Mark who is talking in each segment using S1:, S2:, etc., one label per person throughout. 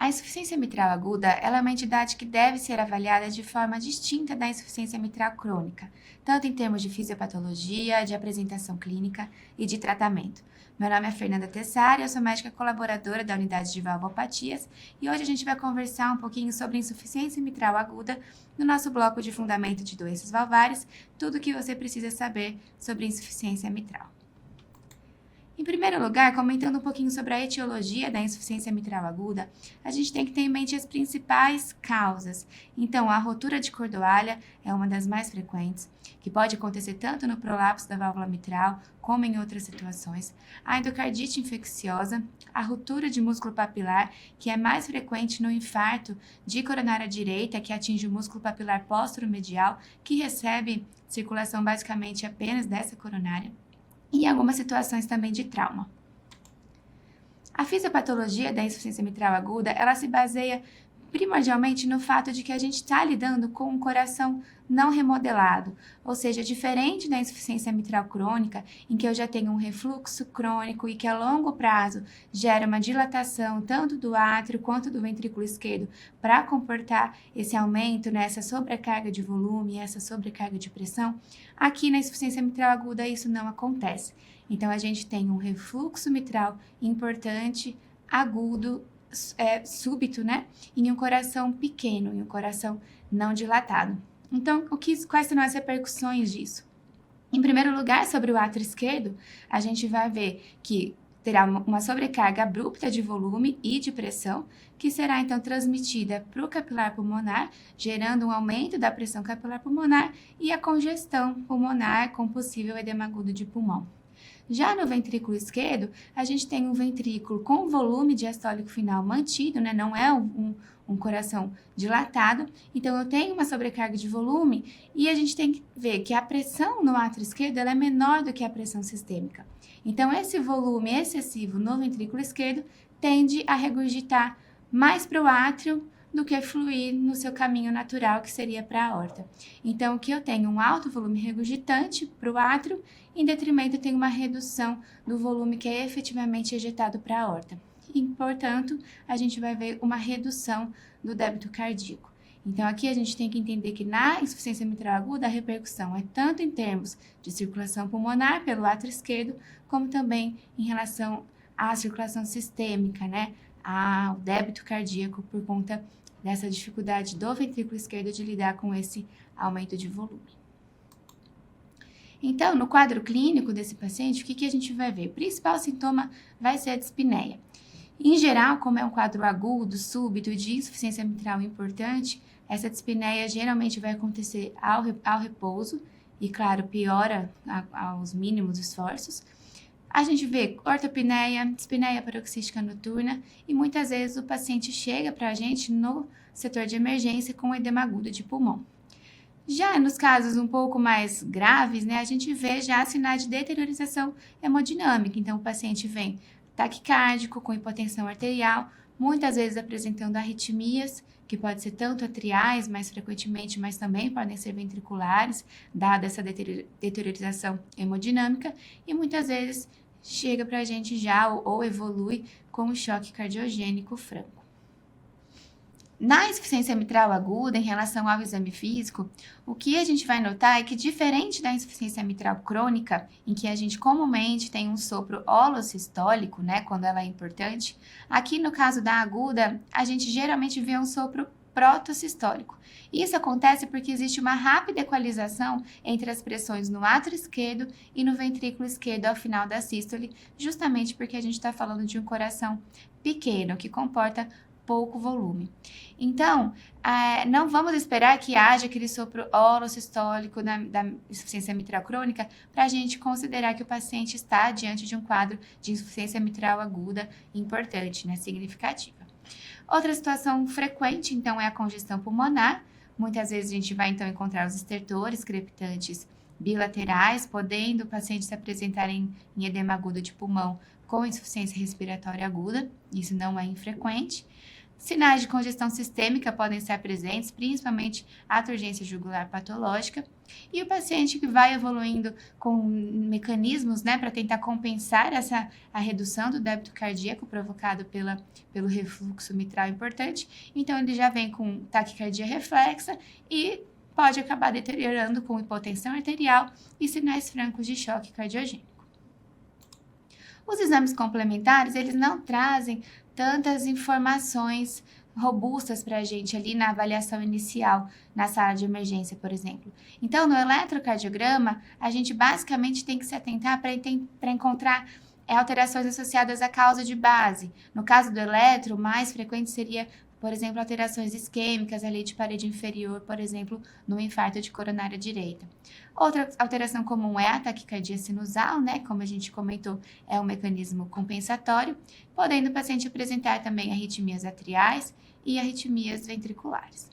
S1: A insuficiência mitral aguda ela é uma entidade que deve ser avaliada de forma distinta da insuficiência mitral crônica, tanto em termos de fisiopatologia, de apresentação clínica e de tratamento. Meu nome é Fernanda Tessari, eu sou médica colaboradora da unidade de valvopatias e hoje a gente vai conversar um pouquinho sobre insuficiência mitral aguda no nosso bloco de fundamento de doenças valvares, tudo o que você precisa saber sobre insuficiência mitral. Em primeiro lugar, comentando um pouquinho sobre a etiologia da insuficiência mitral aguda, a gente tem que ter em mente as principais causas. Então, a rotura de cordoalha é uma das mais frequentes, que pode acontecer tanto no prolapso da válvula mitral como em outras situações. A endocardite infecciosa, a ruptura de músculo papilar, que é mais frequente no infarto de coronária direita, que atinge o músculo papilar póstero-medial, que recebe circulação basicamente apenas dessa coronária. E algumas situações também de trauma. A fisiopatologia da insuficiência mitral aguda, ela se baseia primordialmente no fato de que a gente está lidando com um coração não remodelado, ou seja, diferente da insuficiência mitral crônica, em que eu já tenho um refluxo crônico e que a longo prazo gera uma dilatação tanto do átrio quanto do ventrículo esquerdo para comportar esse aumento, essa sobrecarga de volume, essa sobrecarga de pressão. Aqui na insuficiência mitral aguda isso não acontece. Então a gente tem um refluxo mitral importante, agudo, súbito, em um coração pequeno, em um coração não dilatado. Então, quais serão as repercussões disso? Em primeiro lugar, sobre o átrio esquerdo, a gente vai ver que terá uma sobrecarga abrupta de volume e de pressão, que será então transmitida para o capilar pulmonar, gerando um aumento da pressão capilar pulmonar e a congestão pulmonar com possível edema agudo de pulmão. Já no ventrículo esquerdo, a gente tem um ventrículo com volume diastólico final mantido, não é um coração dilatado, então eu tenho uma sobrecarga de volume e a gente tem que ver que a pressão no átrio esquerdo ela é menor do que a pressão sistêmica. Então, esse volume excessivo no ventrículo esquerdo tende a regurgitar mais para o átrio do que fluir no seu caminho natural, que seria para a aorta. Então, aqui eu tenho um alto volume regurgitante para o átrio, em detrimento eu tenho uma redução do volume que é efetivamente ejetado para a aorta. E, portanto, a gente vai ver uma redução do débito cardíaco. Então, aqui a gente tem que entender que na insuficiência mitral aguda, a repercussão é tanto em termos de circulação pulmonar pelo átrio esquerdo, como também em relação à circulação sistêmica, ao débito cardíaco por conta dessa dificuldade do ventrículo esquerdo de lidar com esse aumento de volume. Então, no quadro clínico desse paciente, o que a gente vai ver? O principal sintoma vai ser a dispneia. Em geral, como é um quadro agudo, súbito de insuficiência mitral importante, essa dispneia geralmente vai acontecer ao repouso e, claro, piora aos mínimos esforços. A gente vê ortopneia, dispneia paroxística noturna e muitas vezes o paciente chega para a gente no setor de emergência com edema agudo de pulmão. Já nos casos um pouco mais graves, a gente vê já sinais de deteriorização hemodinâmica. Então, o paciente vem taquicárdico, com hipotensão arterial, muitas vezes apresentando arritmias, que pode ser tanto atriais, mais frequentemente, mas também podem ser ventriculares, dada essa deteriorização hemodinâmica, e muitas vezes chega para a gente já ou evolui com um choque cardiogênico franco. Na insuficiência mitral aguda, em relação ao exame físico, o que a gente vai notar é que, diferente da insuficiência mitral crônica, em que a gente comumente tem um sopro holossistólico, quando ela é importante, aqui no caso da aguda, a gente geralmente vê um sopro protossistólico. Isso acontece porque existe uma rápida equalização entre as pressões no átrio esquerdo e no ventrículo esquerdo ao final da sístole, justamente porque a gente está falando de um coração pequeno, que comporta pouco volume. Então, não vamos esperar que haja aquele sopro holossistólico da insuficiência mitral crônica para a gente considerar que o paciente está diante de um quadro de insuficiência mitral aguda importante, significativa. Outra situação frequente, então, é a congestão pulmonar. Muitas vezes a gente vai, então, encontrar os estertores crepitantes bilaterais, podendo o paciente se apresentar em edema agudo de pulmão com insuficiência respiratória aguda. Isso não é infrequente. Sinais de congestão sistêmica podem estar presentes, principalmente a turgência jugular patológica, e o paciente que vai evoluindo com mecanismos, né, para tentar compensar a redução do débito cardíaco provocado pelo refluxo mitral importante, então ele já vem com taquicardia reflexa e pode acabar deteriorando com hipotensão arterial e sinais francos de choque cardiogênico. Os exames complementares, eles não trazem tantas informações robustas para a gente ali na avaliação inicial, na sala de emergência, por exemplo. Então, no eletrocardiograma, a gente basicamente tem que se atentar para encontrar alterações associadas à causa de base. No caso do eletro, o mais frequente seria, por exemplo, alterações isquêmicas ali de parede inferior, por exemplo, no infarto de coronária direita. Outra alteração comum é a taquicardia sinusal, né? Como a gente comentou, é um mecanismo compensatório, podendo o paciente apresentar também arritmias atriais e arritmias ventriculares.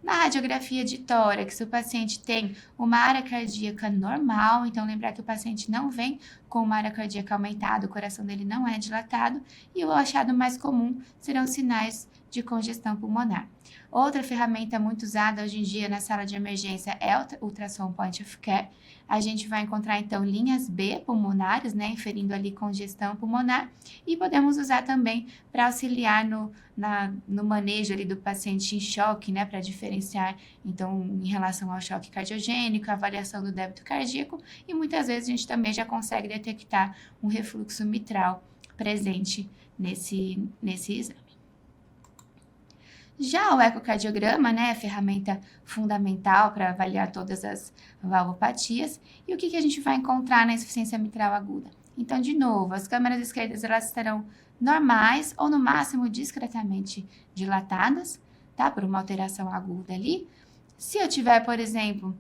S1: Na radiografia de tórax, o paciente tem uma área cardíaca normal, então lembrar que o paciente não vem com uma área cardíaca aumentada, o coração dele não é dilatado, e o achado mais comum serão sinais de congestão pulmonar. Outra ferramenta muito usada hoje em dia na sala de emergência é o ultrassom point of care. A gente vai encontrar, então, linhas B pulmonares, né, inferindo ali congestão pulmonar, e podemos usar também para auxiliar no manejo ali do paciente em choque, né, para diferenciar, então, em relação ao choque cardiogênico, a avaliação do débito cardíaco, e muitas vezes a gente também já consegue detectar um refluxo mitral presente nesse exame. Já o ecocardiograma, né, é a ferramenta fundamental para avaliar todas as valvopatias. E o que a gente vai encontrar na insuficiência mitral aguda? Então, de novo, as câmaras esquerdas elas estarão normais ou no máximo discretamente dilatadas, tá? Por uma alteração aguda ali. Se eu tiver, por exemplo,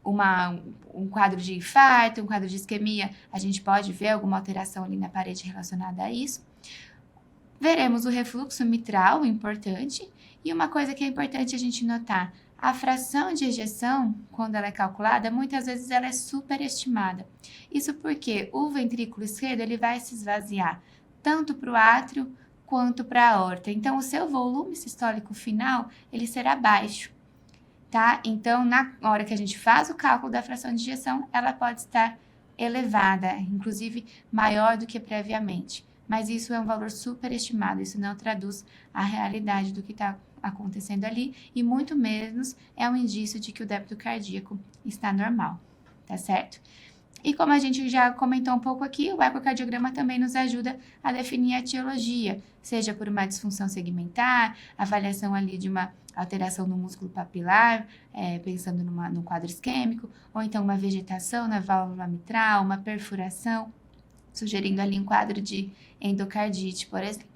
S1: um quadro de infarto, um quadro de isquemia, a gente pode ver alguma alteração ali na parede relacionada a isso. Veremos o refluxo mitral, importante, e uma coisa que é importante a gente notar, a fração de ejeção, quando ela é calculada, muitas vezes ela é superestimada. Isso porque o ventrículo esquerdo ele vai se esvaziar tanto para o átrio quanto para a aorta. Então, o seu volume sistólico final, ele será baixo, tá? Então, na hora que a gente faz o cálculo da fração de ejeção, ela pode estar elevada, inclusive maior do que previamente. Mas isso é um valor superestimado, isso não traduz a realidade do que está acontecendo ali e muito menos é um indício de que o débito cardíaco está normal, tá certo? E como a gente já comentou um pouco aqui, o ecocardiograma também nos ajuda a definir a etiologia, seja por uma disfunção segmentar, avaliação ali de uma alteração no músculo papilar, pensando num quadro isquêmico, ou então uma vegetação na válvula mitral, uma perfuração, sugerindo ali um quadro de endocardite, por exemplo.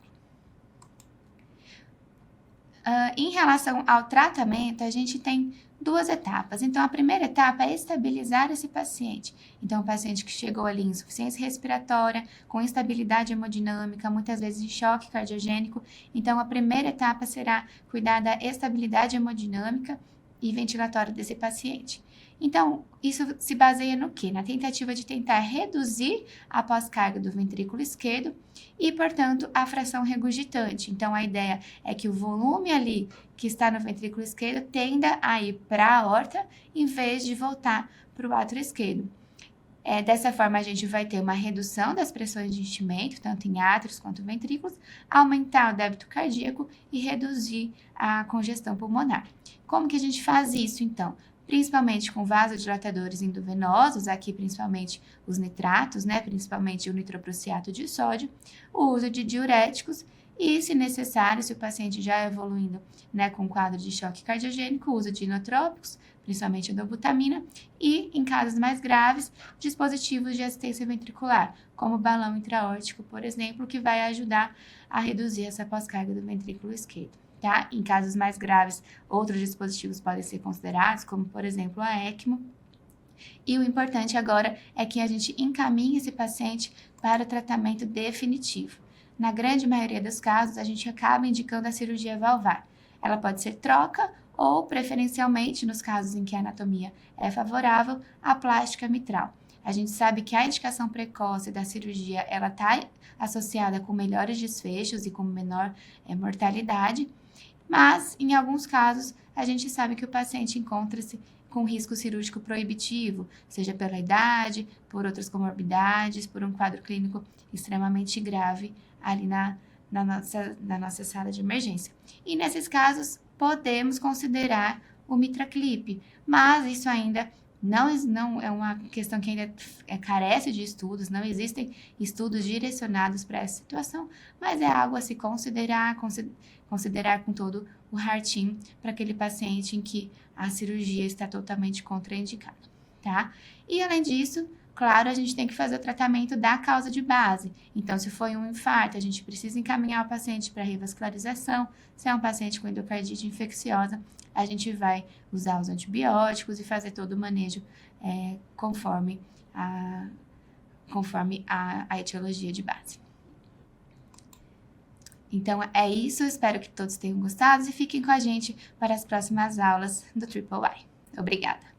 S1: Em relação ao tratamento, a gente tem duas etapas. Então, a primeira etapa é estabilizar esse paciente. Então, o paciente que chegou ali em insuficiência respiratória, com instabilidade hemodinâmica, muitas vezes em choque cardiogênico. Então, a primeira etapa será cuidar da estabilidade hemodinâmica e ventilatória desse paciente. Então, isso se baseia no quê? Na tentativa de tentar reduzir a pós-carga do ventrículo esquerdo e, portanto, a fração regurgitante. Então, a ideia é que o volume ali que está no ventrículo esquerdo tenda a ir para a aorta em vez de voltar para o átrio esquerdo. Dessa forma, a gente vai ter uma redução das pressões de enchimento, tanto em átrios quanto ventrículos, aumentar o débito cardíaco e reduzir a congestão pulmonar. Como que a gente faz isso, então? Principalmente com vasodilatadores endovenosos, aqui principalmente os nitratos, né, principalmente o nitroprussiato de sódio, o uso de diuréticos e, se necessário, se o paciente já evoluindo, né, com quadro de choque cardiogênico, o uso de inotrópicos, principalmente a dobutamina, e, em casos mais graves, dispositivos de assistência ventricular, como o balão intraórtico, por exemplo, que vai ajudar a reduzir essa pós-carga do ventrículo esquerdo. Tá? Em casos mais graves, outros dispositivos podem ser considerados, como, por exemplo, a ECMO. E o importante agora é que a gente encaminhe esse paciente para o tratamento definitivo. Na grande maioria dos casos, a gente acaba indicando a cirurgia valvar. Ela pode ser troca ou, preferencialmente, nos casos em que a anatomia é favorável, a plástica mitral. A gente sabe que a indicação precoce da cirurgia, ela está associada com melhores desfechos e com menor mortalidade, mas, em alguns casos, a gente sabe que o paciente encontra-se com risco cirúrgico proibitivo, seja pela idade, por outras comorbidades, por um quadro clínico extremamente grave ali na nossa sala de emergência. E nesses casos, podemos considerar o MitraClip, mas isso ainda não é uma questão que ainda carece de estudos, não existem estudos direcionados para essa situação, mas é algo a se considerar com todo o heart-team para aquele paciente em que a cirurgia está totalmente contraindicada, tá? E além disso, claro, a gente tem que fazer o tratamento da causa de base. Então, se foi um infarto, a gente precisa encaminhar o paciente para revascularização. Se é um paciente com endocardite infecciosa, a gente vai usar os antibióticos e fazer todo o manejo conforme a etiologia de base. Então, é isso. Espero que todos tenham gostado e fiquem com a gente para as próximas aulas do Triple I. Obrigada!